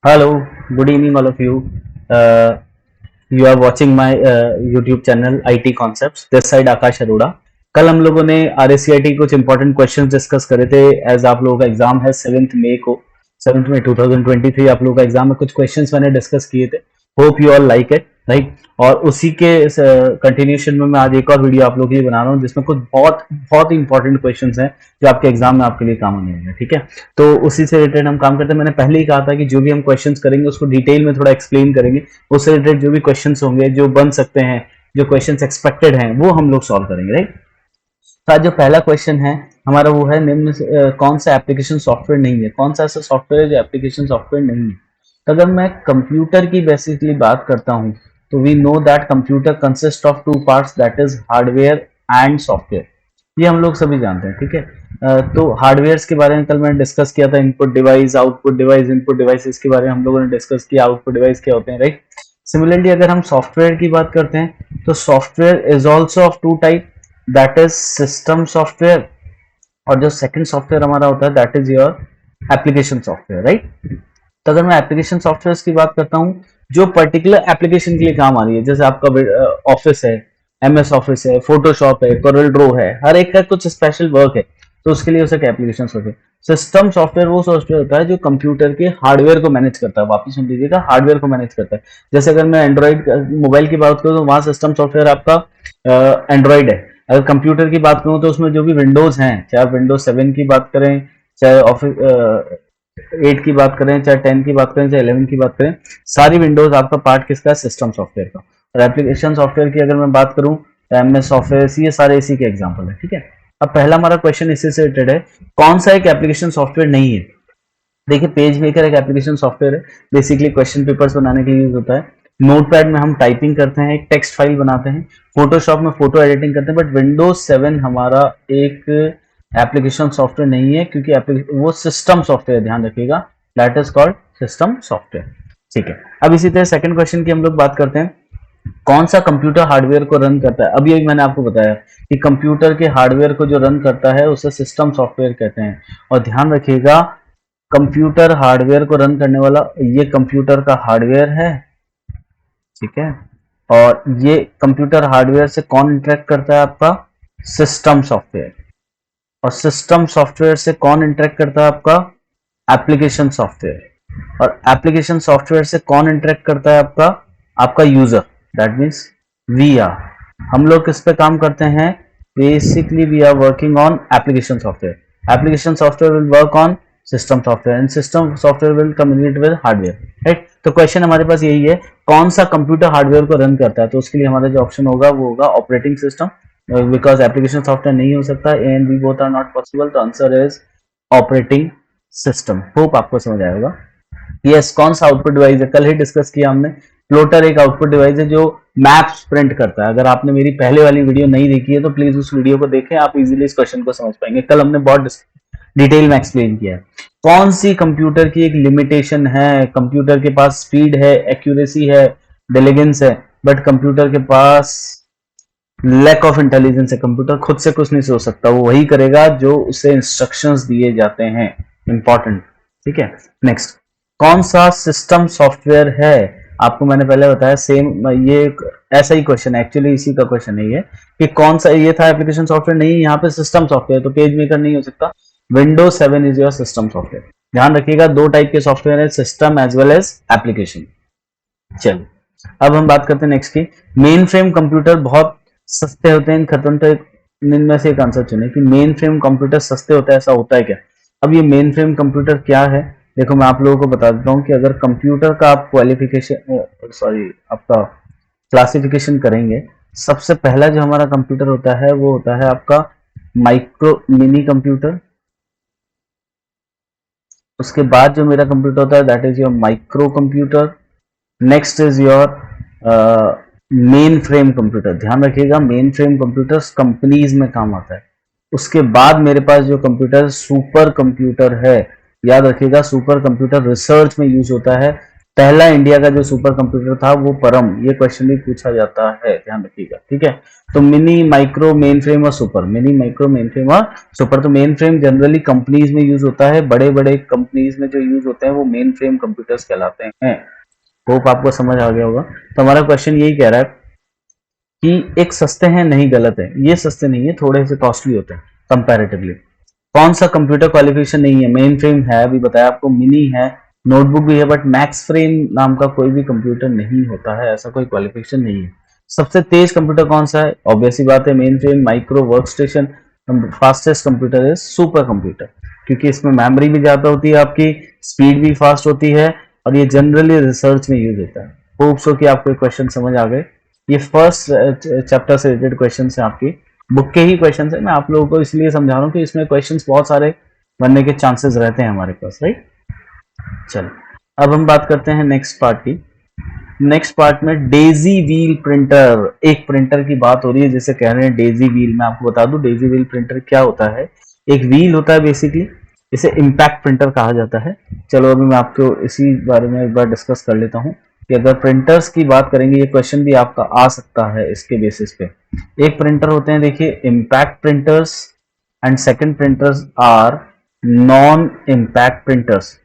Hello, good evening, all of you. You are watching my YouTube channel IT Concepts. This side आकाश अरोड़ा. कल हम लोगों ने RSCIT कुछ important questions discuss करे थे. एज आप लोगों का एग्जाम है 7th मई को, 7th मई 2023 आप लोगों का एग्जाम में कुछ क्वेश्चंस मैंने डिस्कस किए थे. Hope you all like it, right. और उसी के कंटिन्यूशन में मैं आज एक और वीडियो आप लोगों के लिए बना रहा हूँ जिसमें कुछ बहुत बहुत इंपॉर्टेंट क्वेश्चंस हैं जो आपके एग्जाम में आपके लिए काम आने वाले हैं. ठीक है, तो उसी से रिलेटेड हम काम करते हैं. मैंने पहले ही कहा था कि जो भी हम क्वेश्चंस करेंगे उसको डिटेल में थोड़ा एक्सप्लेन करेंगे. उससे रिलेटेड जो भी क्वेश्चंस होंगे, जो बन सकते हैं, जो क्वेश्चंस एक्सपेक्टेड हैं, वो हम लोग सॉल्व करेंगे, राइट. तो आज जो पहला क्वेश्चन है हमारा वो है निम्न कौन सा एप्लीकेशन सॉफ्टवेयर नहीं है. कौन सा ऐसा सॉफ्टवेयर है जो एप्लीकेशन सॉफ्टवेयर नहीं है. तो अगर मैं कंप्यूटर की बेसिकली बात करता हूँ तो we know that computer consist of two parts, that is hardware and software. ये हम लोग सभी जानते हैं. ठीक है, तो हार्डवेयर के बारे में कल मैंने डिस्कस किया था. Input device, output device, input devices के बारे में हम लोगों ने डिस्कस किया. आउटपुट डिवाइस क्या होते हैं, राइट. सिमिलरली अगर हम सॉफ्टवेयर की बात करते हैं तो software is also of two type, that is system software, और जो सेकंड सॉफ्टवेयर हमारा होता है that is your application software, right. तो अगर मैं एप्लीकेशन सॉफ्टवेयर की बात करता हूँ जो पर्टिकुलर एप्लीकेशन के लिए काम आ रही है, जैसे आपका ऑफिस है, MS ऑफिस है, फोटोशॉप है, कोरल ड्रो है, हर एक का कुछ स्पेशल वर्क है, तो उसके लिए उसे एप्लीकेशन सॉफ्टवेयर. सिस्टम सॉफ्टवेयर वो सॉफ्टवेयर होता है जो कंप्यूटर के हार्डवेयर को मैनेज करता है. वापस सुन लीजिएगा, हार्डवेयर को मैनेज करता है. जैसे अगर मैं एंड्रॉइड मोबाइल की बात करूँ तो वहां सिस्टम सॉफ्टवेयर आपका एंड्रॉइड है. अगर कंप्यूटर की बात करूँ तो उसमें जो भी विंडोज हैं, चाहे आप विंडोज 7 की बात करें, चाहे ऑफिस 8 की बात करें, चाहे 10 की बात करें, चाहे 11 की बात करें, सारी विंडोज आपका पार्ट किसका है, सिस्टम सॉफ्टवेयर का. और एप्लीकेशन सॉफ्टवेयर की अगर मैं बात करूं तो MS ऑफिस, ये सारे इसी के एग्जांपल है. ठीक है, अब पहला हमारा क्वेश्चन इसी से रिलेटेड है, कौन सा एक एप्लीकेशन सॉफ्टवेयर नहीं है. देखिए, पेज मेकर एक एप्लीकेशन सॉफ्टवेयर है, बेसिकली क्वेश्चन पेपर्स बनाने के लिए यूज होता है. नोटपैड में हम टाइपिंग करते हैं, एक टेक्स्ट फाइल बनाते हैं. फोटोशॉप में फोटो एडिटिंग करते हैं. बट विंडोज 7 हमारा एक एप्लीकेशन सॉफ्टवेयर नहीं है, क्योंकि वो सिस्टम सॉफ्टवेयर, ध्यान रखिएगा, that is called system software. ठीक है, अब इसी तरह सेकंड क्वेश्चन की हम लोग बात करते हैं, कौन सा कंप्यूटर हार्डवेयर को रन करता है. अभी मैंने आपको बताया कि कंप्यूटर के हार्डवेयर को जो रन करता है उसे सिस्टम सॉफ्टवेयर कहते हैं. और ध्यान रखिएगा, कंप्यूटर हार्डवेयर को रन करने वाला ये कंप्यूटर का हार्डवेयर है. ठीक है, और ये कंप्यूटर हार्डवेयर से कौन इंटरेक्ट करता है, आपका सिस्टम सॉफ्टवेयर. और सिस्टम सॉफ्टवेयर से कौन इंटरेक्ट करता है, आपका एप्लीकेशन सॉफ्टवेयर. और एप्लीकेशन सॉफ्टवेयर से कौन इंटरेक्ट करता है, आपका आपका user, that means we are. हम लोग किस पे काम करते हैं, basically we are working on application software. Application software will work on system software and system software will communicate with hardware, right. तो क्वेश्चन हमारे पास यही है, कौन सा कंप्यूटर हार्डवेयर को रन करता है. तो उसके लिए हमारा जो ऑप्शन होगा वो होगा operating system, because application software नहीं हो सकता, A and B both are not possible. तो answer is operating system. Hope आपको समझ आएगा. यस, कौन सा आउटपुट डिवाइस है, कल ही डिस्कस किया हमने. प्लोटर एक आउटपुट डिवाइस है जो मैप्स प्रिंट करता है. अगर आपने मेरी पहले वाली वीडियो नहीं देखी है तो प्लीज उस वीडियो को देखें, आप इजीली इस क्वेश्चन को समझ पाएंगे. कल हमने बहुत डिटेल में एक्सप्लेन किया है. कौन सी कंप्यूटर की एक लिमिटेशन है, कंप्यूटर के पास स्पीड है, एक्यूरेसी है, डिलीजेंस है, बट कंप्यूटर के पास लैक ऑफ इंटेलिजेंस है. कंप्यूटर खुद से कुछ नहीं सोच सकता, वो वही करेगा जो उसे इंस्ट्रक्शंस दिए जाते हैं. इंपॉर्टेंट. ठीक है, नेक्स्ट, कौन सा सिस्टम सॉफ्टवेयर है. आपको मैंने पहले बताया, सेम ये ऐसा ही क्वेश्चन है, एक्चुअली इसी का क्वेश्चन है ये, कि कौन सा, ये था एप्लीकेशन सॉफ्टवेयर नहीं, यहाँ पे सिस्टम सॉफ्टवेयर, तो पेज मेकर नहीं हो सकता. Windows 7 is your system software. ध्यान रखिएगा, दो टाइप के सॉफ्टवेयर है, system as well as application. चलिए, अब हम बात करते हैं नेक्स्ट की. मेन फ्रेम कंप्यूटर बहुत सस्ते होते हैं. खत्म तो इनमें से एक आंसर चुने कि मेन फ्रेम कंप्यूटर सस्ते होता है, ऐसा होता है क्या. अब ये मेन फ्रेम कंप्यूटर क्या है, देखो मैं आप लोगों को बता देता हूँ कि अगर कंप्यूटर का आप आपका क्लासिफिकेशन करेंगे, सबसे पहला जो हमारा कंप्यूटर होता है वो होता है आपका माइक्रो मिनी कंप्यूटर. उसके बाद जो मेरा कंप्यूटर होता है that is your micro computer. Next is your main frame computer. ध्यान रखिएगा, मेन फ्रेम कंप्यूटर्स कंपनीज में काम आता है. उसके बाद मेरे पास जो कंप्यूटर सुपर कंप्यूटर है, याद रखिएगा, सुपर कंप्यूटर रिसर्च में यूज होता है. पहला इंडिया का जो सुपर कंप्यूटर था वो परम, ये क्वेश्चन भी पूछा जाता है, ध्यान रखिएगा, ठीक है। तो मिनी, माइक्रो, मेन फ्रेम और super, mini, micro, main frame और सुपर। तो मेन फ्रेम जनरली कंपनीज में यूज होता है, बड़े बड़े कंपनीज में जो यूज होते हैं वो मेन फ्रेम कंप्यूटर्स कहलाते हैं। होप आपको समझ आ गया होगा। तो हमारा क्वेश्चन यही कह रहा है कि एक सस्ते हैं, नहीं गलत है, ये सस्ते नहीं है, थोड़े से कॉस्टली होते हैं कंपैरेटिवली। कौन सा कंप्यूटर क्वालिफिकेशन नहीं है? मेन फ्रेम है, अभी बताया आपको, मिनी है, नोटबुक भी है, बट मैक्स फ्रेम नाम का कोई भी कंप्यूटर नहीं होता है, ऐसा कोई क्वालिफिकेशन नहीं है। सबसे तेज कंप्यूटर कौन सा है? ऑब्वियस सी बात है, main frame, micro, work station. Fastest computer है सुपर कंप्यूटर, क्योंकि इसमें मेमोरी भी ज्यादा होती है, आपकी स्पीड भी फास्ट होती है, और ये जनरली रिसर्च में यूज होता है। होप सो कि आपको क्वेश्चन समझ आ गए। ये फर्स्ट चैप्टर से रिलेटेड क्वेश्चन है, आपकी बुक के ही क्वेश्चन है। मैं आप लोगों को इसलिए समझा रहा हूँ कि इसमें क्वेश्चंस बहुत सारे बनने के चांसेस रहते हैं हमारे पास, राइट। चलो, अब हम बात करते हैं नेक्स्ट पार्ट की। नेक्स्ट पार्ट में डेजी व्हील प्रिंटर, एक प्रिंटर की बात हो रही है जिसे कह रहे हैं डेजी व्हील। मैं आपको बता दूं डेजी व्हील प्रिंटर क्या होता है। एक व्हील होता है बेसिकली, इसे इम्पैक्ट प्रिंटर कहा जाता है। चलो अभी मैं आपको इसी बारे में एक बार डिस्कस कर लेता हूं कि अगर प्रिंटर्स की बात करेंगे, ये क्वेश्चन भी आपका आ सकता है इसके बेसिस पे। एक प्रिंटर होते हैं, देखिए, impact printers, and second printers are non impact printers.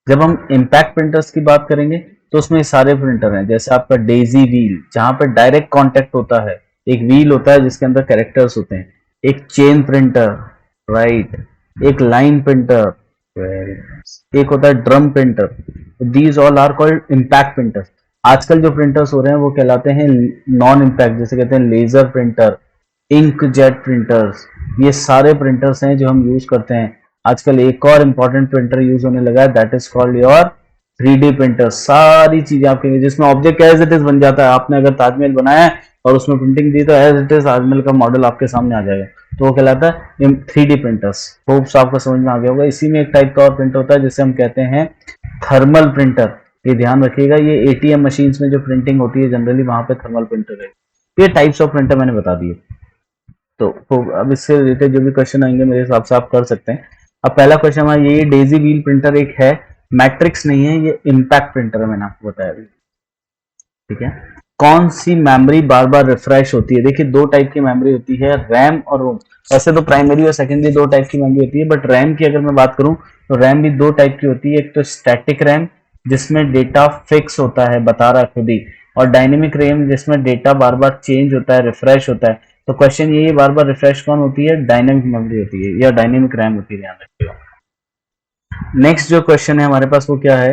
जब हम इम्पैक्ट प्रिंटर्स की बात करेंगे तो उसमें सारे प्रिंटर हैं, जैसे आपका डेजी व्हील जहां पर डायरेक्ट कांटेक्ट होता है, एक व्हील होता है जिसके अंदर कैरेक्टर्स होते हैं, एक चेन प्रिंटर, राइट, एक लाइन प्रिंटर, एक होता है drum printer. These all are called impact printers. आजकल जो प्रिंटर्स हो रहे हैं वो कहलाते हैं नॉन इम्पैक्ट, जैसे कहते हैं laser printer, inkjet printers. ये सारे प्रिंटर्स हैं जो हम यूज करते हैं। आजकल एक और इंपॉर्टेंट प्रिंटर यूज होने लगा है, that is called your 3D printer. सारी चीजें आपके, जिसमें ऑब्जेक्ट एज इट इज बन जाता है। आपने अगर ताजमहल बनाया है और उसमें प्रिंटिंग दी तो एज इट इज ताजमहल का मॉडल आपके सामने आ जाएगा, तो वो कहलाता है 3D प्रिंटर्स। होप्स आपको समझ में आ गया होगा। इसी में एक टाइप का और प्रिंटर होता है जिसे हम कहते हैं थर्मल प्रिंटर। ये ध्यान रखिएगा, ये ATM मशीन्स में जो प्रिंटिंग होती है जनरली वहां पे थर्मल प्रिंटर है। ये टाइप्स ऑफ प्रिंटर मैंने बता दिए। तो अब इससे रिलेटेड जो भी क्वेश्चन आएंगे मेरे हिसाब से आप कर सकते हैं। अब पहला क्वेश्चन हमारा ये डेजी व्हील प्रिंटर एक है, मैट्रिक्स नहीं है, ये इम्पैक्ट प्रिंटर है, मैंने आपको बताया अभी, ठीक है। कौन सी मेमोरी बार बार रिफ्रेश होती है? देखिए दो टाइप की मेमोरी होती है, रैम और रोम। वैसे तो प्राइमरी और सेकेंडरी दो टाइप की मेमोरी होती है, बट रैम की अगर मैं बात करूं तो रैम भी दो टाइप की होती है। एक तो स्टैटिक रैम जिसमें डेटा फिक्स होता है, बता रहा खुद ही, और डायनेमिक रैम जिसमें डेटा बार बार चेंज होता है, रिफ्रेश होता है। तो क्वेश्चन ये बार बार रिफ्रेश कौन होती है? डायनेमिक मेमोरी होती है या डायनेमिक रैम होती है, ध्यान रखिएगा। नेक्स्ट जो क्वेश्चन है हमारे पास वो क्या है?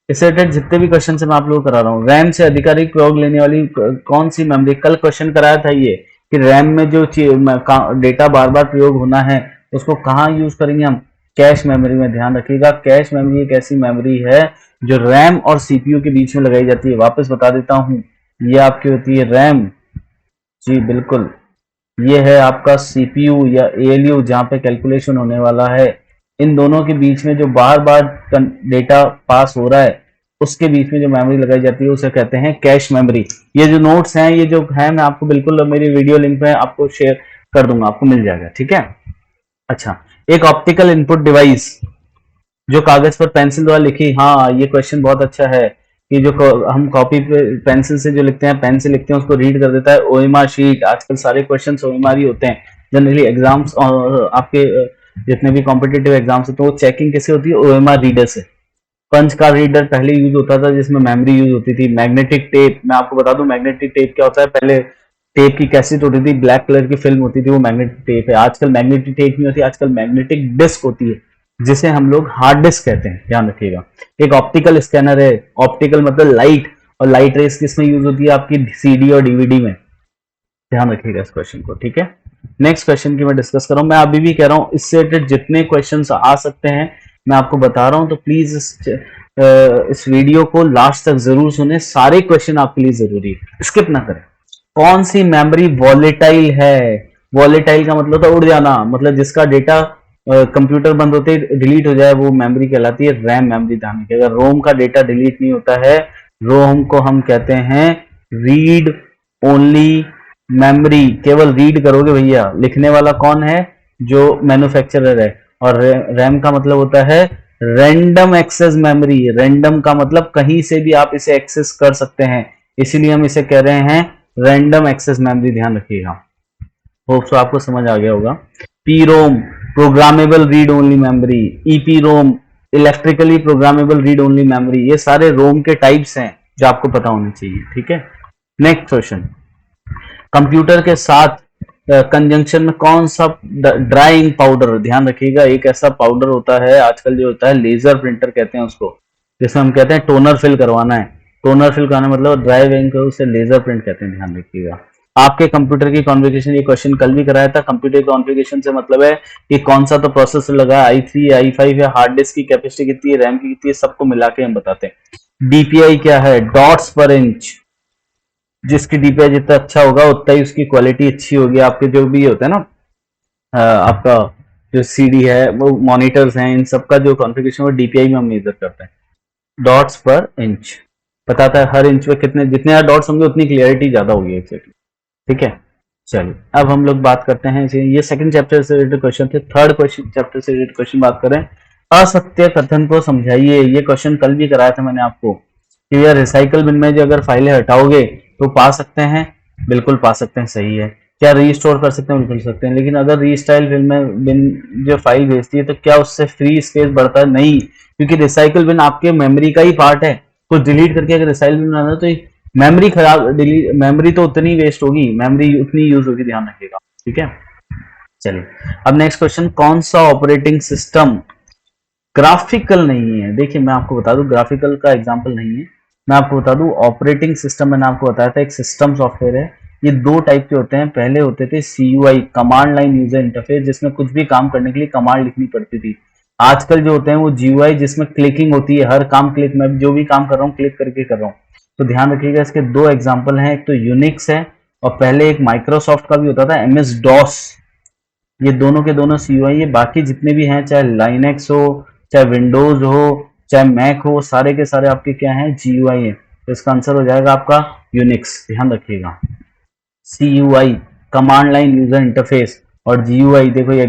इससे रिलेटेड जितने भी क्वेश्चन से मैं आप लोगों को करा रहा हूँ, रैम से अधिकाधिक प्रयोग लेने वाली कौन सी मेमोरी? कल क्वेश्चन कराया था ये कि रैम में जो डेटा बार बार प्रयोग होना है उसको कहाँ यूज करेंगे हम? कैश मेमोरी में। ध्यान रखिएगा, कैश मेमोरी एक ऐसी मेमोरी है जो रैम और CPU के बीच में लगाई जाती है। वापस बता देता हूँ, ये आपकी होती है रैम, जी बिल्कुल, ये है आपका CPU या ALU जहां पे कैलकुलेशन होने वाला है। इन दोनों के बीच में जो बार बार डेटा पास हो रहा है उसके बीच में जो मेमोरी लगाई जाती है उसे कहते हैं कैश मेमोरी। ये जो नोट्स हैं, ये जो है, मैं आपको बिल्कुल मेरी वीडियो लिंक में आपको शेयर कर दूंगा, आपको मिल जाएगा, ठीक है। अच्छा, एक ऑप्टिकल इनपुट डिवाइस जो कागज पर पेंसिल द्वारा लिखी, हाँ ये क्वेश्चन बहुत अच्छा है कि जो हम कॉपी पे पेंसिल से जो लिखते हैं, पेन से लिखते हैं, उसको रीड कर देता है OMR शीट। आजकल सारे क्वेश्चन OMR ही होते हैं जनरली एग्जाम्स, और आपके जितने भी कॉम्पिटेटिव एग्जाम्स होते हैं वो चेकिंग कैसे होती है? OMR रीडर से। पंच का रीडर पहले यूज होता था जिसमें मेमोरी यूज होती थी। मैग्नेटिक टेप, मैं आपको बता दूं मैग्नेटिक टेप क्या होता है। पहले टेप की कैसेट होती थी, ब्लैक कलर की फिल्म होती थी, वो मैग्नेटिक टेप है। आजकल मैग्नेटिक टेप नहीं होती, आजकल मैग्नेटिक डिस्क होती है जिसे हम लोग हार्ड डिस्क कहते हैं, ध्यान रखिएगा। एक ऑप्टिकल स्कैनर है, ऑप्टिकल मतलब लाइट, और लाइट रेस किसमें यूज होती है? आपकी CD और DVD में। ध्यान रखिएगा इस क्वेश्चन को, ठीक है। नेक्स्ट क्वेश्चन की मैं डिस्कस कर रहा हूं। मैं अभी भी कह रहा हूं इससे रिलेटेड जितने क्वेश्चन आ सकते हैं मैं आपको बता रहा हूं, तो प्लीज इस वीडियो को लास्ट तक जरूर सुने। सारे क्वेश्चन आपके लिए जरूरी है, स्किप ना करें। कौन सी मेमोरी वॉलेटाइल है? वॉलेटाइल का मतलब था उड़ जाना, मतलब जिसका डेटा कंप्यूटर बंद होते ही डिलीट हो जाए, वो मेमोरी कहलाती है रैम मेमोरी। ध्यान रखिएगा, रोम का डेटा डिलीट नहीं होता है, रोम को हम कहते हैं रीड ओनली मेमोरी। केवल रीड करोगे भैया, लिखने वाला कौन है? जो मैन्युफैक्चरर है। और रैम का मतलब होता है रैंडम एक्सेस मेमोरी। रैंडम का मतलब कहीं से भी आप इसे एक्सेस कर सकते हैं, इसीलिए हम इसे कह रहे हैं रैंडम एक्सेस मेमोरी। ध्यान रखिएगा, होप सो आपको समझ आ गया होगा। P ROM programmable read only memory, EP ROM electrically programmable read only memory, ये सारे रोम के टाइप्स हैं जो आपको पता होने चाहिए। ठीक है, नेक्स्ट क्वेश्चन, कंप्यूटर के साथ कंजंक्शन में कौन सा ड्राई इंक पाउडर, ध्यान रखिएगा, एक ऐसा पाउडर होता है आजकल जो होता है, लेजर प्रिंटर कहते हैं उसको, जिसमें हम कहते हैं टोनर फिल करवाना है। टोनर फिल करना मतलब ड्राई इंक, उसे लेजर प्रिंट कहते हैं, ध्यान रखिएगा। आपके कंप्यूटर की कॉन्फ़िगरेशन, ये क्वेश्चन कल भी कराया था। कंप्यूटर की कॉन्फ़िगरेशन से मतलब है कि कौन सा तो प्रोसेसर लगा है, i3 i5 है, हार्ड डिस्क की कैपेसिटी कितनी है, रैम की कितनी है, सबको मिला के हम बताते हैं। डीपीआई क्या है, डॉट्स पर इंच, जिसकी डीपीआई जितना अच्छा होगा उतना ही उसकी क्वालिटी अच्छी होगी। आपके जो भी होता है ना, आपका जो सीडी है, वो मॉनिटर्स हैं, इन सबका जो कॉन्फ़िगरेशन वो डीपीआई में हम मेजर करते हैं। डॉट्स पर इंच बताता है हर इंच में कितने, जितने डॉट्स होंगे उतनी क्लियरिटी ज्यादा होगी एक्चुअली। ठीक है, चलिए अब हम लोग बात करते हैं, ये सेकंड चैप्टर से रिलेटेड क्वेश्चन थे। थर्ड क्वेश्चन चैप्टर से रिलेटेड क्वेश्चन बात करें, असत्य कथन को समझाइए। ये क्वेश्चन कल भी कराया था मैंने आपको कि यार रिसाइकल बिन में जो अगर फाइलें हटाओगे तो पा सकते हैं, बिल्कुल पा सकते हैं, सही है। क्या रीस्टोर कर सकते हैं, बिल्कुल सकते हैं, लेकिन अगर रीस्टाइल बिन जो फाइल भेजती है तो क्या उससे फ्री स्पेस बढ़ता है? नहीं, क्योंकि रिसाइकल बिन आपके मेमोरी का ही पार्ट है। कुछ डिलीट करके अगर रिसाइकल बिन बनाना तो मेमोरी खराब, डिलीट मेमोरी तो उतनी वेस्ट होगी, मेमोरी उतनी यूज होगी, ध्यान रखिएगा। ठीक है, चलिए अब नेक्स्ट क्वेश्चन, कौन सा ऑपरेटिंग सिस्टम ग्राफिकल नहीं है? देखिए मैं आपको बता दूं, ग्राफिकल का एग्जांपल नहीं है, मैं आपको बता दूं ऑपरेटिंग सिस्टम। मैंने आपको बताया था एक सिस्टम सॉफ्टवेयर है, ये दो टाइप के होते हैं। पहले होते थे CUI, command line user interface, जिसमें कुछ भी काम करने के लिए कमांड लिखनी पड़ती थी। आजकल जो होते हैं वो GUI, जिसमें क्लिकिंग होती है, हर काम क्लिक, मैं जो भी काम कर रहा हूँ क्लिक करके कर रहा हूँ। तो ध्यान रखिएगा, इसके दो एग्जाम्पल हैं, एक तो यूनिक्स है और पहले एक माइक्रोसॉफ्ट का भी होता था MS DOS। ये दोनों के दोनों CUI है। बाकी जितने भी हैं, चाहे लाइनेक्स हो, चाहे विंडोज हो, चाहे मैक हो, सारे के सारे आपके क्या हैं, GUI है। तो इसका आंसर हो जाएगा आपका यूनिक्स, ध्यान रखिएगा। CUI command line user interface और GUI, देखो ये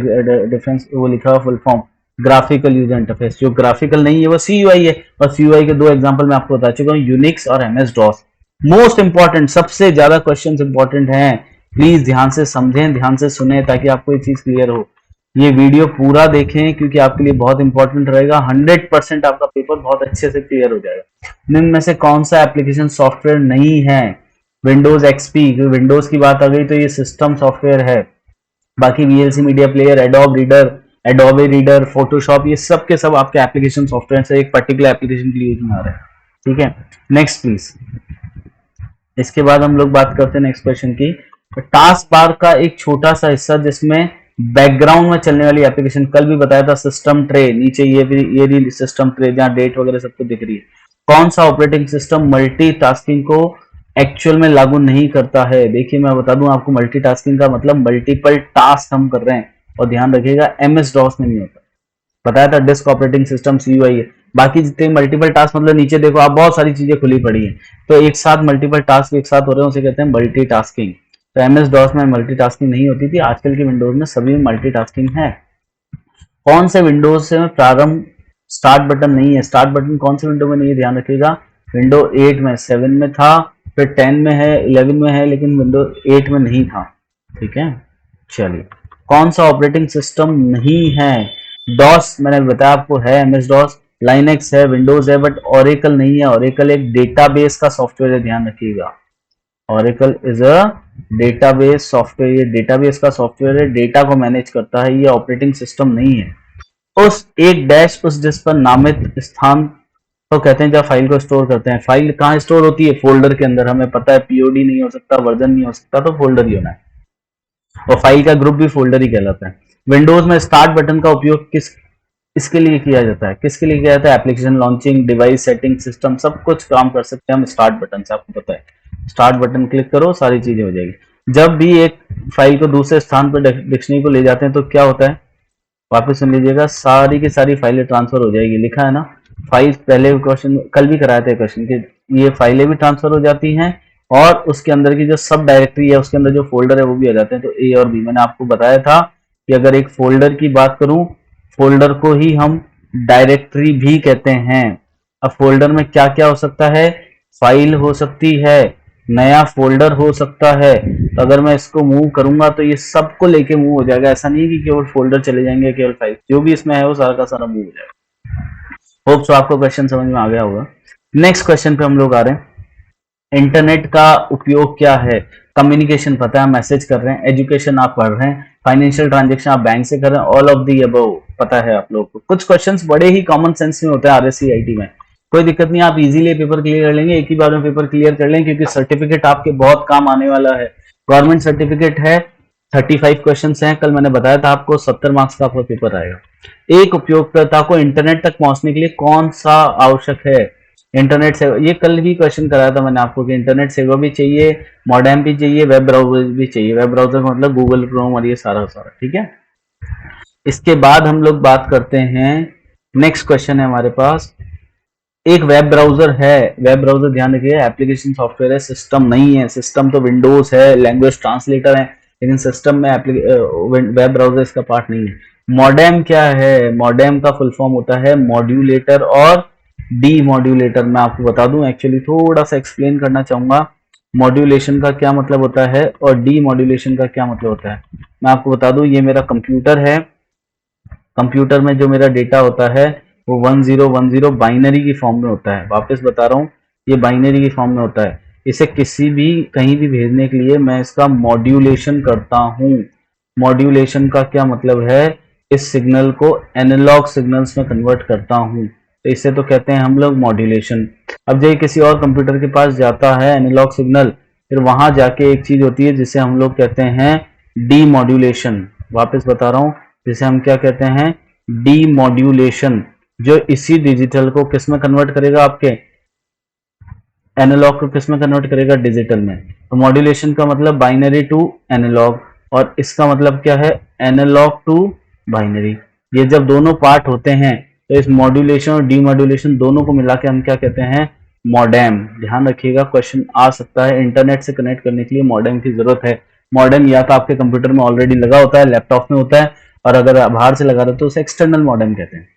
डिफरेंस वो लिखा हुआ full form, graphical user interface. जो ग्राफिकल नहीं है वो CUI है, और CUI के दो एग्जांपल मैं आपको बता चुका हूँ, यूनिक्स और MS DOS। मोस्ट इंपॉर्टेंट, सबसे ज्यादा क्वेश्चंस इंपॉर्टेंट हैं, प्लीज ध्यान से समझें, ध्यान से सुने, ताकि आपको ये चीज क्लियर हो। ये वीडियो पूरा देखें क्योंकि आपके लिए बहुत इंपॉर्टेंट रहेगा। 100% आपका पेपर बहुत अच्छे से क्लियर हो जाएगा। निम्न में से कौन सा एप्लीकेशन सॉफ्टवेयर नहीं है? विंडोज XP, विंडोज की बात आ गई तो ये सिस्टम सॉफ्टवेयर है। बाकी VLC media player, Adobe reader, Photoshop, ये सब के सब आपके एप्लीकेशन सॉफ्टवेयर से एक पर्टिकुलर एप्लीकेशन के लिए यूज में आ रहे हैं। ठीक है, नेक्स्ट प्लीज। इसके बाद हम लोग बात करते हैं नेक्स्ट क्वेश्चन की, टास्क बार का एक छोटा सा हिस्सा जिसमें बैकग्राउंड में चलने वाली एप्लीकेशन, कल भी बताया था सिस्टम ट्रे, नीचे ये भी सिस्टम ट्रे जहां डेट वगैरह सबको दिख रही है। कौन सा ऑपरेटिंग सिस्टम मल्टीटास्किंग को एक्चुअल में लागू नहीं करता है? देखिए मैं बता दूं आपको, मल्टीटास्किंग का मतलब मल्टीपल टास्क हम कर रहे हैं, और ध्यान रखिएगा MS DOS में नहीं होता। बताया था डिस्क ऑपरेटिंग सिस्टम CUI है। बाकी जितने मल्टीपल टास्क, मतलब नीचे देखो आप, बहुत सारी चीजें खुली पड़ी है, तो एक साथ मल्टीपल टास्क एक साथ हो रहे हैं, उसे कहते हैं मल्टीटास्किंग। तो MS DOS में मल्टीटास्किंग नहीं होती थी, आजकल की विंडोज में सभी में मल्टीटास्किंग है। कौन से विंडोज से प्रारंभ स्टार्ट बटन नहीं है? स्टार्ट बटन कौन से विंडो में नहीं है, ध्यान रखिएगा। विंडो 8 में, 7 में था, फिर 10 में है, 11 में है, लेकिन विंडो 8 में नहीं था। ठीक है, चलिए कौन सा ऑपरेटिंग सिस्टम नहीं है? DOS मैंने बताया आपको है, MS DOS, लाइनेक्स है, विंडोज है, बट ओरेकल नहीं है। ओरेकल एक डेटाबेस का सॉफ्टवेयर है, ध्यान रखिएगा। Oracle is a database software, ये डेटाबेस का सॉफ्टवेयर है, डेटा को मैनेज करता है, ये ऑपरेटिंग सिस्टम नहीं है। उस एक डैश उस डिस्क पर नामित स्थान तो कहते हैं जब फाइल को स्टोर करते हैं। फाइल कहाँ स्टोर होती है? फोल्डर के अंदर। हमें पता है POD नहीं हो सकता, वर्जन नहीं हो सकता, तो फोल्डर ही होना है, और फाइल का ग्रुप भी फोल्डर ही कहलाता है। विंडोज में स्टार्ट बटन का उपयोग इसके लिए किया जाता है, किसके लिए किया जाता है? Application launching, device setting, system, सब कुछ काम कर सकते हैं हम स्टार्ट बटन से, आपको पता है। स्टार्ट बटन क्लिक करो, सारी चीजें हो जाएगी। जब भी एक फाइल को दूसरे स्थान पर डिक्शनरी को ले जाते हैं तो क्या होता है? वापस सुन लीजिएगा, सारी की सारी फाइलें ट्रांसफर हो जाएगी, लिखा है ना। फाइल, पहले क्वेश्चन कल भी कराया था क्वेश्चन कि ये फाइलें भी ट्रांसफर हो जाती हैं, और उसके अंदर की जो सब डायरेक्टरी है, उसके अंदर जो फोल्डर है वो भी आ जाते हैं। तो A और B, मैंने आपको बताया था कि अगर एक फोल्डर की बात करूं, फोल्डर को ही हम डायरेक्टरी भी कहते हैं। अब फोल्डर में क्या क्या हो सकता है, फाइल हो सकती है, नया फोल्डर हो सकता है। तो अगर मैं इसको मूव करूंगा तो ये सबको लेके मूव हो जाएगा, ऐसा नहीं है कि केवल फोल्डर चले जाएंगे, केवल फाइल, जो भी इसमें है वो सारा का सारा मूव हो जाएगा। होप सो आपको क्वेश्चन समझ में आ गया होगा। नेक्स्ट क्वेश्चन पे हम लोग आ रहे हैं। इंटरनेट का उपयोग क्या है, कम्युनिकेशन पता है, मैसेज कर रहे हैं, एजुकेशन आप पढ़ रहे हैं, फाइनेंशियल ट्रांजेक्शन आप बैंक से कर रहे हैं, ऑल ऑफ दी अबव पता है आप लोग को। कुछ क्वेश्चंस बड़े ही कॉमन सेंस में होते हैं आरएससीआईटी में, कोई दिक्कत नहीं, आप इजीली पेपर क्लियर कर लेंगे, एक ही बार में पेपर क्लियर कर लेंगे, क्योंकि सर्टिफिकेट आपके बहुत काम आने वाला है। गवर्नमेंट सर्टिफिकेट है, 35 क्वेश्चन हैं, कल मैंने बताया था आपको 70 मार्क्स का आपका पेपर आएगा। एक उपयोगकर्ता को इंटरनेट तक पहुंचने के लिए कौन सा आवश्यक है, इंटरनेट सेवा, ये कल भी क्वेश्चन कराया था मैंने आपको कि इंटरनेट सेवा भी चाहिए, मॉडेम भी चाहिए, वेब ब्राउजर भी चाहिए। वेब ब्राउजर मतलब गूगल क्रोम और ये सारा सारा, ठीक है। इसके बाद हम लोग बात करते हैं, नेक्स्ट क्वेश्चन है हमारे पास, एक वेब ब्राउजर है, वेब ब्राउजर ध्यान रखिए एप्लीकेशन सॉफ्टवेयर है, सिस्टम नहीं है। सिस्टम तो विंडोज है, लैंग्वेज ट्रांसलेटर है, लेकिन सिस्टम में वेब ब्राउजर इसका पार्ट नहीं है। मॉडेम क्या है, मॉडेम का फुल फॉर्म होता है मॉड्यूलेटर और डी मॉड्यूलेटर। मैं आपको बता दूं, एक्चुअली थोड़ा सा एक्सप्लेन करना चाहूंगा मॉड्यूलेशन का क्या मतलब होता है और डी मॉड्यूलेशन का क्या मतलब होता है। मैं आपको बता दूं, ये मेरा कंप्यूटर है, कंप्यूटर में जो मेरा डेटा होता है वो 1010 बाइनरी की फॉर्म में होता है। वापस बता रहा हूँ, ये बाइनरी की फॉर्म में होता है। इसे किसी भी कहीं भी भेजने के लिए मैं इसका मॉड्यूलेशन करता हूँ। मॉड्यूलेशन का क्या मतलब है, इस सिग्नल को एनालॉग सिग्नल्स में कन्वर्ट करता हूँ, तो इसे तो कहते हैं हम लोग मॉड्यूलेशन। अब जब किसी और कंप्यूटर के पास जाता है एनालॉग सिग्नल, फिर वहां जाके एक चीज होती है जिसे हम लोग कहते हैं डी मॉड्यूलेशन। वापस बता रहा हूँ, जिसे हम क्या कहते हैं, डी मॉड्यूलेशन, जो इसी डिजिटल को किस में कन्वर्ट करेगा, आपके एनालॉग को किस में कन्वर्ट करेगा, डिजिटल में। तो मॉड्यूलेशन का मतलब बाइनरी टू एनालॉग, और इसका मतलब क्या है, एनालॉग टू बाइनरी। ये जब दोनों पार्ट होते हैं तो इस मॉड्यूलेशन और डीमॉड्यूलेशन दोनों को मिला के हम क्या कहते हैं, मॉडेम। ध्यान रखिएगा, क्वेश्चन आ सकता है, इंटरनेट से कनेक्ट करने के लिए मॉडेम की जरूरत है। मॉडेम या तो आपके कंप्यूटर में ऑलरेडी लगा होता है, लैपटॉप में होता है, और अगर बाहर से लगा रहे तो उसे एक्सटर्नल मॉडेम कहते हैं।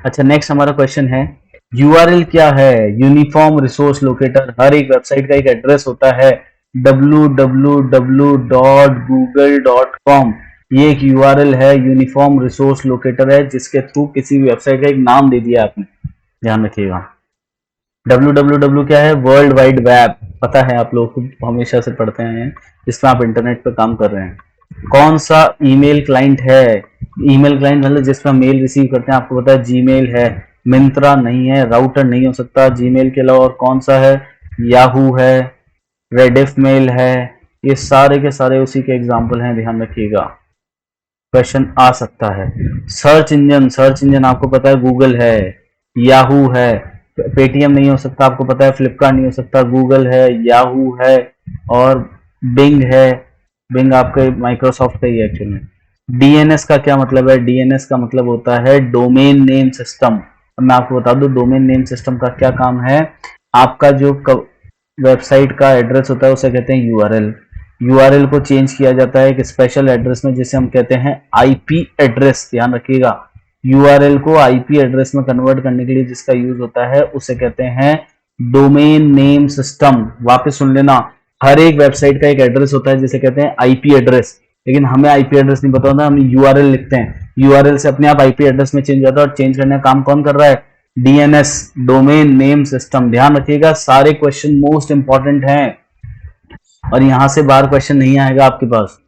अच्छा, नेक्स्ट हमारा क्वेश्चन है, यूआरएल क्या है, यूनिफॉर्म रिसोर्स लोकेटर। हर एक वेबसाइट का एक एड्रेस होता है, www.google.com। ये एक यूआरएल है, यूनिफॉर्म रिसोर्स लोकेटर है, जिसके थ्रू किसी वेबसाइट का एक नाम दे दिया आपने। ध्यान रखिएगा, www क्या है, वर्ल्ड वाइड वेब, पता है आप लोग को, हमेशा से पढ़ते हैं, जिसमें आप इंटरनेट पर काम कर रहे हैं। कौन सा ईमेल क्लाइंट है, ईमेल क्लाइंट मतलब जिसमें मेल रिसीव करते हैं, आपको पता है जीमेल है, मिंत्रा नहीं है, राउटर नहीं हो सकता, जीमेल के अलावा और कौन सा है, याहू है, रेडिफ मेल है, ये सारे के सारे उसी के एग्जाम्पल हैं, ध्यान रखिएगा, क्वेश्चन आ सकता है। सर्च इंजन, सर्च इंजन आपको पता है गूगल है, याहू है, पेटीएम नहीं हो सकता, आपको पता है फ्लिपकार्ट नहीं हो सकता, गूगल है, याहू है, और बिंग है। बिंग आपके माइक्रोसॉफ्ट का ही है एक्चुअली में। डीएनएस का क्या मतलब है, डीएनएस का मतलब होता है डोमेन नेम सिस्टम। अब मैं आपको बता दूं डोमेन नेम सिस्टम का क्या काम है, आपका जो वेबसाइट का एड्रेस होता है उसे कहते हैं यूआरएल। यूआरएल को चेंज किया जाता है एक स्पेशल एड्रेस में, जिसे हम कहते हैं आईपी एड्रेस। ध्यान रखिएगा, यूआरएल को आईपी एड्रेस में कन्वर्ट करने के लिए जिसका यूज होता है उसे कहते हैं डोमेन नेम सिस्टम। वापस सुन लेना, हर एक वेबसाइट का एक एड्रेस होता है जिसे कहते हैं आईपी एड्रेस, लेकिन हमें आईपी एड्रेस नहीं पता होता, हम यूआरएल लिखते हैं, यूआरएल से अपने आप आईपी एड्रेस में चेंज होता है, और चेंज करने का काम कौन कर रहा है, डीएनएस, डोमेन नेम सिस्टम। ध्यान रखिएगा, सारे क्वेश्चन मोस्ट इंपॉर्टेंट हैं, और यहां से बाहर क्वेश्चन नहीं आएगा आपके पास।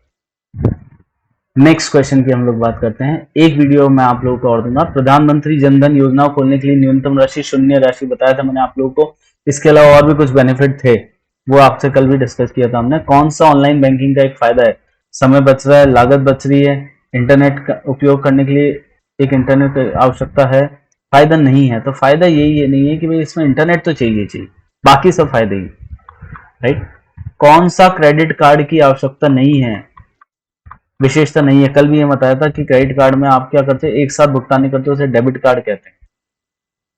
नेक्स्ट क्वेश्चन की हम लोग बात करते हैं, एक वीडियो मैं आप लोगों को और दूंगा, प्रधानमंत्री जनधन योजना को खोलने के लिए न्यूनतम राशि शून्य राशि बताया था मैंने आप लोगों को, इसके अलावा और भी कुछ बेनिफिट थे, वो आपसे कल भी डिस्कस किया था हमने। कौन सा ऑनलाइन बैंकिंग का एक फायदा है, समय बच रहा है, लागत बच रही है, इंटरनेट का उपयोग करने के लिए एक इंटरनेट आवश्यकता है, फायदा नहीं है। तो फायदा यही नहीं है कि भाई इसमें इंटरनेट तो चाहिए, बाकी सब फायदे ही, राइट। कौन सा क्रेडिट कार्ड की आवश्यकता नहीं है, विशेषता नहीं है। कल भी ये बताया था कि क्रेडिट कार्ड में आप क्या करते हैं, एक साथ भुगतान करते हो, उसे डेबिट कार्ड कहते हैं।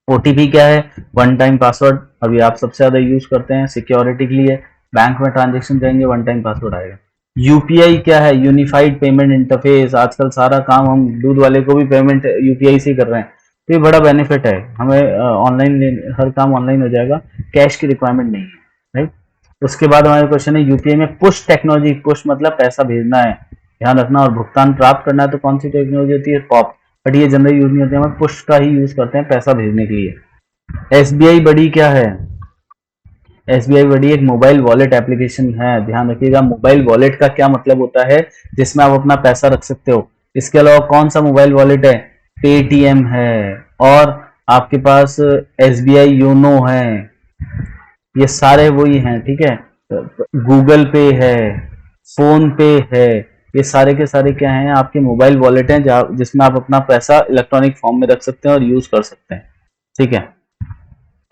ओटीपी क्या है, वन टाइम पासवर्ड, अभी आप सबसे ज्यादा यूज करते हैं सिक्योरिटी के लिए, बैंक में ट्रांजेक्शन करेंगे वन टाइम पासवर्ड आएगा। यूपीआई क्या है? Unified payment interface. आजकल सारा काम हम दूध वाले को भी पेमेंट यूपीआई से ही कर रहे हैं, तो ये बड़ा बेनिफिट है हमें। ऑनलाइन हर काम ऑनलाइन हो जाएगा, कैश की रिक्वायरमेंट नहीं है, राइट। उसके बाद हमारा क्वेश्चन है यूपीआई में पुश टेक्नोलॉजी। पुश मतलब पैसा भेजना है, ध्यान रखना, और भुगतान प्राप्त करना है तो कौन सी टेक्नोलॉजी होती है? पॉप। बट ये जनरल यूज नहीं होती है, हम पुश का ही यूज करते हैं पैसा भेजने के लिए। एसबीआई बड़ी क्या है? एसबीआई बड़ी एक मोबाइल वॉलेट एप्लीकेशन है, ध्यान रखिएगा। मोबाइल वॉलेट का क्या मतलब होता है? जिसमें आप अपना पैसा रख सकते हो। इसके अलावा कौन सा मोबाइल वॉलेट है? पेटीएम है, और आपके पास एसबीआई योनो है, ये सारे वही हैं, ठीक है। गूगल पे है, फोन पे है, ये सारे के सारे क्या हैं? आपके मोबाइल वॉलेट हैं, जिसमें आप अपना पैसा इलेक्ट्रॉनिक फॉर्म में रख सकते हैं और यूज कर सकते हैं, ठीक है।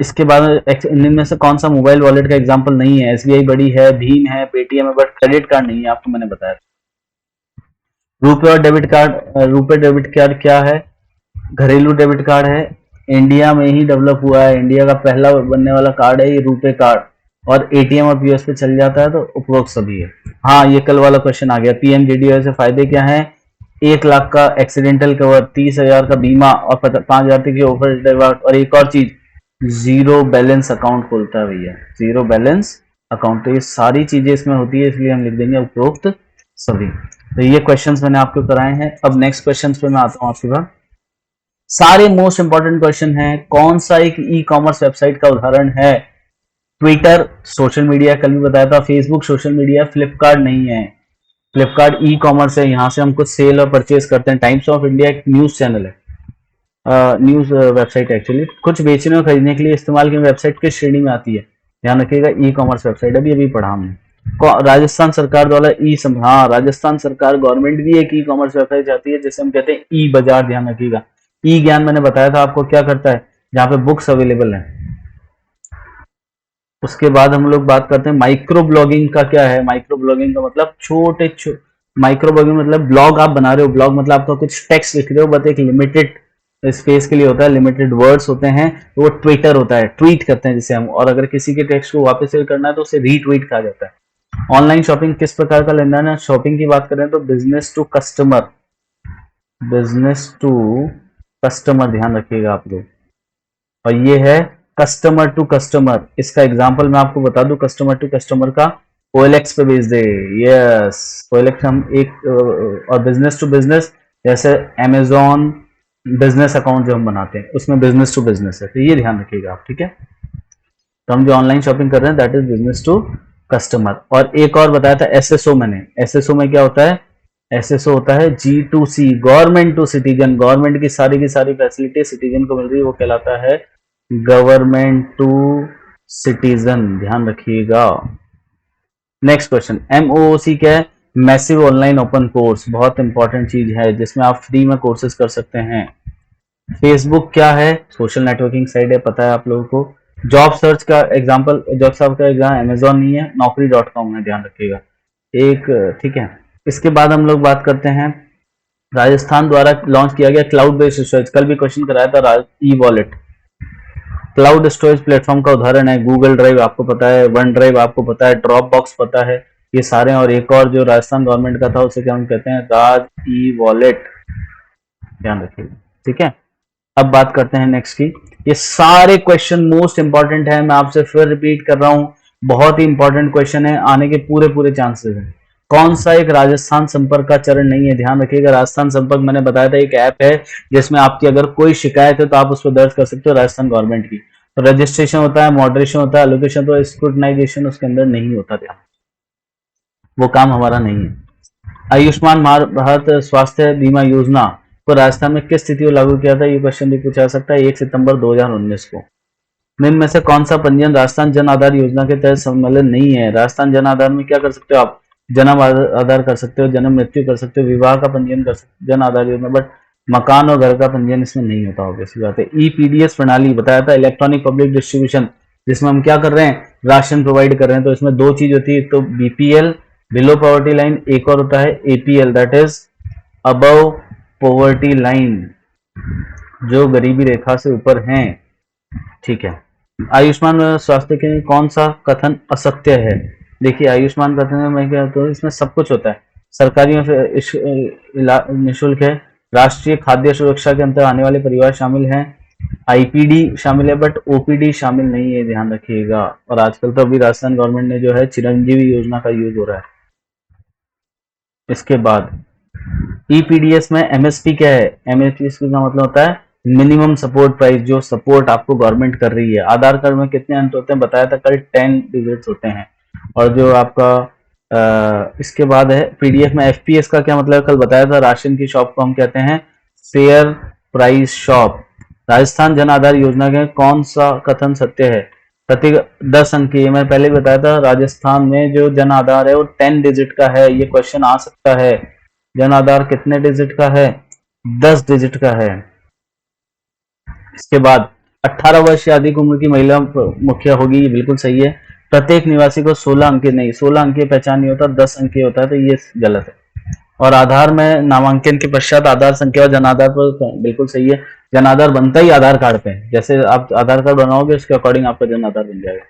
इसके बाद इनमें में से कौन सा मोबाइल वॉलेट का एग्जांपल नहीं है? एसबीआई बड़ी है, भीम है, पेटीएम है, बट क्रेडिट कार्ड नहीं है, आपको मैंने बताया। रुपे और debit card. RuPay debit card क्या है? घरेलू डेबिट कार्ड है, इंडिया में ही डेवलप हुआ है, इंडिया का पहला बनने वाला कार्ड है ये रुपे कार्ड, और एटीएम और पीओएस पे चल जाता है, तो उपरोक्त सभी है। हाँ, ये कल वाला क्वेश्चन आ गया। पीएमजेडीवाई से फायदे क्या हैं? 1 लाख का एक्सीडेंटल कवर, 30,000 का बीमा, और 5,000 तक की ऑफर, और एक और चीज, जीरो बैलेंस अकाउंट खुलता है भैया, जीरो बैलेंस अकाउंट। तो ये सारी चीजें इसमें होती है, इसलिए हम लिख देंगे उपरोक्त सभी। तो ये क्वेश्चंस मैंने आपको कराए हैं। अब नेक्स्ट क्वेश्चंस पे मैं आता हूँ आपके पास। सारे मोस्ट इंपॉर्टेंट क्वेश्चन है। कौन सा एक ई कॉमर्स वेबसाइट का उदाहरण है? ट्विटर सोशल मीडिया, कल भी बताया था। Facebook social media. फ्लिपकार्ट नहीं है, फ्लिपकार्ट ई कॉमर्स है, यहाँ से हम कुछ सेल और परचेज करते हैं। टाइम्स ऑफ इंडिया एक न्यूज चैनल है, न्यूज वेबसाइट, एक्चुअली कुछ बेचने और खरीदने के लिए इस्तेमाल की वेबसाइट की श्रेणी में आती है, ध्यान रखिएगा। ई कॉमर्स वेबसाइट अभी अभी पढ़ा हमने। राजस्थान सरकार द्वारा हाँ, राजस्थान सरकार गवर्नमेंट भी एक ई कॉमर्स वेबसाइट चाहती है, जिसे हम कहते हैं ई बाजार, ध्यान रखिएगा। ई ज्ञान मैंने बताया था आपको क्या करता है, जहाँ पे बुक्स अवेलेबल है। उसके बाद हम लोग बात करते हैं माइक्रो ब्लॉगिंग का क्या है। माइक्रो ब्लॉगिंग का मतलब माइक्रो ब्लॉगिंग मतलब ब्लॉग आप बना रहे हो, ब्लॉग मतलब आपका कुछ टेक्स्ट लिख रहे हो, बट एक लिमिटेड स्पेस के लिए होता है, लिमिटेड वर्ड्स होते हैं, तो वो ट्विटर होता है, ट्वीट करते हैं जिसे हम। और अगर किसी के टेक्स्ट को वापस से करना है तो उसे रीट्वीट कहा जाता है। ऑनलाइन शॉपिंग किस प्रकार का लेन देन है? शॉपिंग की बात करें तो business to customer, business to customer, ध्यान रखिएगा आप लोग। और ये है कस्टमर टू कस्टमर। इसका एग्जांपल मैं आपको बता दूं कस्टमर टू कस्टमर का, OLX पे भेज दे, यस OLX हम एक, और बिजनेस टू बिजनेस जैसे अमेजोन बिजनेस अकाउंट जो हम बनाते हैं उसमें बिजनेस टू बिजनेस है, तो ये ध्यान रखिएगा आप, ठीक है। तो हम जो ऑनलाइन शॉपिंग कर रहे हैं that is business to customer. और एक और बताया था एसएसओ मैंने, एसएसओ में क्या होता है? एसएसओ होता है G2C, government to citizen, government की सारी फैसिलिटी सिटीजन को मिल रही है, वो कहलाता है गवर्नमेंट टू सिटीजन, ध्यान रखिएगा। नेक्स्ट क्वेश्चन, MOOC क्या है? मैसिव ऑनलाइन ओपन कोर्स, बहुत इंपॉर्टेंट चीज है जिसमें आप फ्री में कोर्सेज कर सकते हैं। फेसबुक क्या है? सोशल नेटवर्किंग साइट है, पता है आप लोगों को। जॉब सर्च का एग्जांपल, जॉब सर्च का एग्जाम अमेजोन नहीं है, naukri.com है, ध्यान रखिएगा एक, ठीक है। इसके बाद हम लोग बात करते हैं राजस्थान द्वारा लॉन्च किया गया क्लाउड बेस्ड स्टोरेज, कल भी क्वेश्चन कराया था, e wallet. Cloud storage platform का उदाहरण है गूगल ड्राइव, आपको पता है, वन ड्राइव आपको पता है, ड्रॉप बॉक्स पता है, ये सारे। और एक और जो राजस्थान गवर्नमेंट का था उसे क्या हम कहते हैं? राज ई वॉलेट, ध्यान रखिएगा, ठीक है। अब बात करते हैं नेक्स्ट की। ये सारे क्वेश्चन मोस्ट इंपॉर्टेंट है, मैं आपसे फिर रिपीट कर रहा हूं, बहुत ही इंपॉर्टेंट क्वेश्चन है, आने के पूरे पूरे चांसेस हैं। कौन सा एक राजस्थान संपर्क का चरण नहीं है? ध्यान रखिएगा, राजस्थान संपर्क मैंने बताया था एक ऐप है जिसमें आपकी अगर कोई शिकायत है तो आप उस पर दर्ज कर सकते हो राजस्थान गवर्नमेंट की। तो रजिस्ट्रेशन होता है, मॉडरेशन होता है, एलोकेशन, तो स्क्रूटनाइजेशन उसके अंदर नहीं होता, ध्यान, वो काम हमारा नहीं है। आयुष्मान भारत स्वास्थ्य बीमा योजना को राजस्थान में किस स्थिति में लागू किया था? ये क्वेश्चन भी पूछा सकता है, 1 सितंबर 2019 को। निम्न में से कौन सा पंजीयन राजस्थान जन आधार योजना के तहत सम्मिलित नहीं है? राजस्थान जन आधार में क्या कर सकते हो आप? जन्म आधार कर सकते हो, जन्म मृत्यु कर सकते हो, विवाह का पंजीयन कर सकते हो, जन आधार योजना, बट मकान और घर का पंजीयन इसमें नहीं होता, ऑब्वियसली बात है। EPDS प्रणाली बताया था, इलेक्ट्रॉनिक पब्लिक डिस्ट्रीब्यूशन, जिसमें हम क्या कर रहे हैं? राशन प्रोवाइड कर रहे हैं। तो इसमें दो चीज होती है, एक तो BPL बिलो पॉवर्टी लाइन, एक और होता है APL that is above poverty line, जो गरीबी रेखा से ऊपर हैं, ठीक है। आयुष्मान स्वास्थ्य के कौन सा कथन असत्य है? देखिए आयुष्मान कहते हैं, मैं क्या तो इसमें सब कुछ होता है, सरकारी में निःशुल्क है, राष्ट्रीय खाद्य सुरक्षा के अंतर्गत आने वाले परिवार शामिल हैं, आईपीडी शामिल है बट ओपीडी शामिल नहीं है, ध्यान रखिएगा। और आजकल तो अभी राजस्थान गवर्नमेंट ने जो है चिरंजीवी योजना का यूज हो रहा है। इसके बाद ईपीडीएस में एमएसपी क्या है, एमएसपी का मतलब होता है मिनिमम सपोर्ट प्राइस, जो सपोर्ट आपको गवर्नमेंट कर रही है। आधार कार्ड में कितने अंक होते हैं बताया था कल, 10 डिजिट्स होते हैं। और जो आपका इसके बाद है पीडीएफ में एफपीएस का क्या मतलब, कल बताया था राशन की शॉप को हम कहते हैं fair price shop. Rajasthan Jan Aadhaar योजना के कौन सा कथन सत्य है, प्रति 10 अंक की, मैं पहले बताया था राजस्थान में जो जन आधार है वो 10 डिजिट का है, ये क्वेश्चन आ सकता है। जन आधार कितने डिजिट का है, 10 डिजिट का है। इसके बाद 18 वर्ष या अधिक उम्र की महिला मुखिया होगी, ये बिल्कुल सही है। प्रत्येक निवासी को 16 अंक नहीं, 16 अंक पहचान नहीं होता, 10 अंक होता है, तो ये गलत है। और आधार में नामांकन के पश्चात आधार संख्या और जन आधार पर, बिल्कुल सही है। जन आधार बनता ही आधार कार्ड पे, जैसे आप आधार कार्ड बनाओगे उसके अकॉर्डिंग आपका जन आधार बन जाएगा।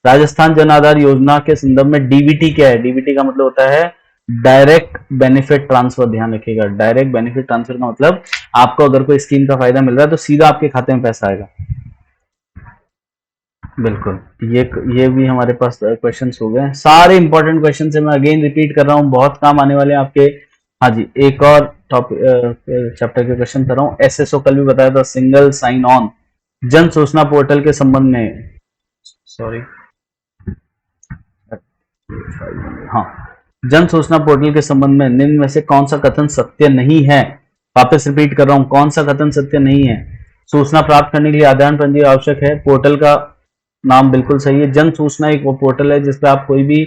राजस्थान जन आधार योजना के संदर्भ में डीबीटी क्या है, डीबीटी का मतलब होता है डायरेक्ट बेनिफिट ट्रांसफर, ध्यान रखिएगा। डायरेक्ट बेनिफिट ट्रांसफर का मतलब आपको अगर कोई स्कीम का फायदा मिल रहा है तो सीधा आपके खाते में पैसा आएगा। बिल्कुल, ये भी हमारे पास क्वेश्चंस हो गए, सारे इंपॉर्टेंट क्वेश्चन है, मैं अगेन रिपीट कर रहा हूँ, बहुत काम आने वाले हैं आपके। हाँ जी, एक और टॉपिक चैप्टर के क्वेश्चन कर रहा हूँ। एसएसओ कल भी बताया था, सिंगल साइन ऑन जन सूचना पोर्टल के संबंध में, सॉरी हाँ, जन सूचना पोर्टल के संबंध में निम्न में से कौन सा कथन सत्य नहीं है। वापस रिपीट कर रहा हूं, कौन सा कथन सत्य नहीं है। सूचना प्राप्त करने के लिए आधार पंजीयन आवश्यक है, पोर्टल का नाम बिल्कुल सही है। जन सूचना एक वो पोर्टल है जिसपे आप कोई भी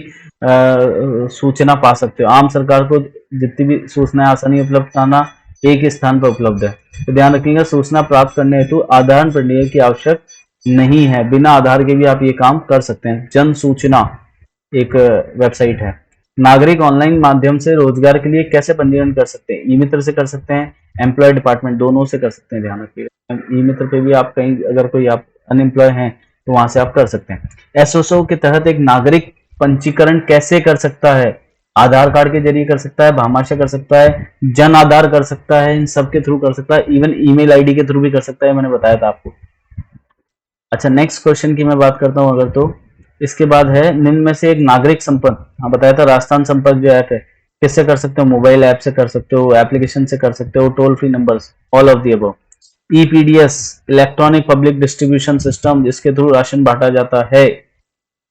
सूचना पा सकते हो। आम सरकार को जितनी भी सूचनाएं आसानी उपलब्ध कराना एक ही स्थान पर उपलब्ध है, तो ध्यान रखिएगा सूचना प्राप्त करने हेतु आधार पंजीयन की आवश्यक नहीं है, बिना आधार के भी आप ये काम कर सकते हैं। जन सूचना एक वेबसाइट है। नागरिक ऑनलाइन माध्यम से रोजगार के लिए कैसे पंजीकरण कर सकते हैं, ई मित्र से कर सकते हैं, एम्प्लॉय डिपार्टमेंट दोनों से कर सकते हैं, ध्यान रखिएगा। ई मित्र पे भी आप कहीं अगर कोई आप अनएम्प्लॉय हैं तो वहां से आप कर सकते हैं। एसओसओ के तहत एक नागरिक पंजीकरण कैसे कर सकता है, आधार कार्ड के जरिए कर सकता है, भामाशाह कर सकता है, जन आधार कर सकता है, इन सब के थ्रू कर सकता है, इवन ईमेल आईडी के थ्रू भी कर सकता है, मैंने बताया था आपको। अच्छा, नेक्स्ट क्वेश्चन की मैं बात करता हूं अगर, तो इसके बाद है निम्न में से एक नागरिक संपर्क, हाँ बताया था राजस्थान संपर्क जो ऐप है, किससे कर सकते हो, मोबाइल ऐप से कर सकते हो, एप्लीकेशन से कर सकते हो, toll free numbers, all of the above. EPDS electronic public distribution system, जिसके थ्रू राशन बांटा जाता है,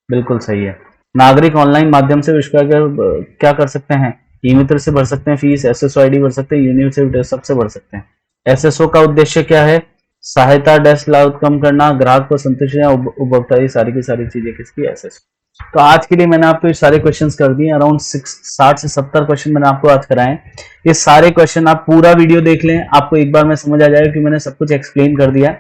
बिल्कुल सही है। नागरिक ऑनलाइन माध्यम से क्या कर सकते हैं, ई मित्र से भर सकते हैं फीस, एसएसओ आईडी भर सकते हैं, यूनिवर्सिटी सबसे भर सकते हैं। एसएसओ का उद्देश्य क्या है, सहायता, डेस्क लागत कम करना, ग्राहक को संतुष्ट या उपभोक्ता, ये सारी की सारी चीजें किसकी, एसएसओ। तो आज के लिए मैंने आपको ये सारे क्वेश्चंस कर दिए, अराउंड 60 से 70 क्वेश्चन मैंने आपको आज कराए। ये सारे क्वेश्चन आप पूरा वीडियो देख लें, आपको एक बार में समझ आ जाएगा कि मैंने सब कुछ एक्सप्लेन कर दिया।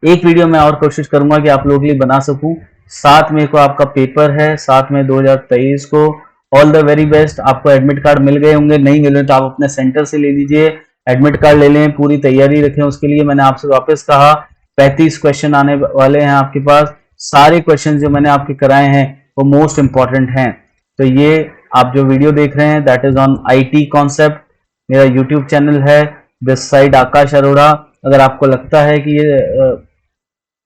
एक वीडियो मैं और कोशिश करूंगा कि आप लोगों के लिए बना सकूं। 7 मई को आपका पेपर है, 7 मई 2023 को। All the very best. आपको एडमिट कार्ड मिल गए होंगे, नहीं मिले तो आप अपने सेंटर से ले लीजिए, एडमिट कार्ड ले लें, पूरी तैयारी रखें उसके लिए। मैंने आपसे वापस कहा 35 क्वेश्चन आने वाले हैं आपके पास, सारे क्वेश्चन जो मैंने आपके कराए हैं वो मोस्ट इंपॉर्टेंट हैं। तो ये आप जो वीडियो देख रहे हैं that is on IT concept, मेरा यूट्यूब चैनल है, दिस साइड आकाश अरोड़ा। अगर आपको लगता है कि ये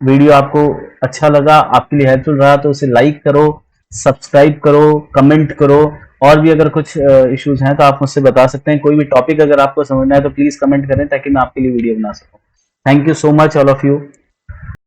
वीडियो आपको अच्छा लगा, आपके लिए हेल्पफुल रहा, तो उसे लाइक करो, सब्सक्राइब करो, कमेंट करो। और भी अगर कुछ इश्यूज हैं तो आप मुझसे बता सकते हैं। कोई भी टॉपिक अगर आपको समझना है तो प्लीज कमेंट करें ताकि मैं आपके लिए वीडियो बना सकूं। Thank you so much all of you.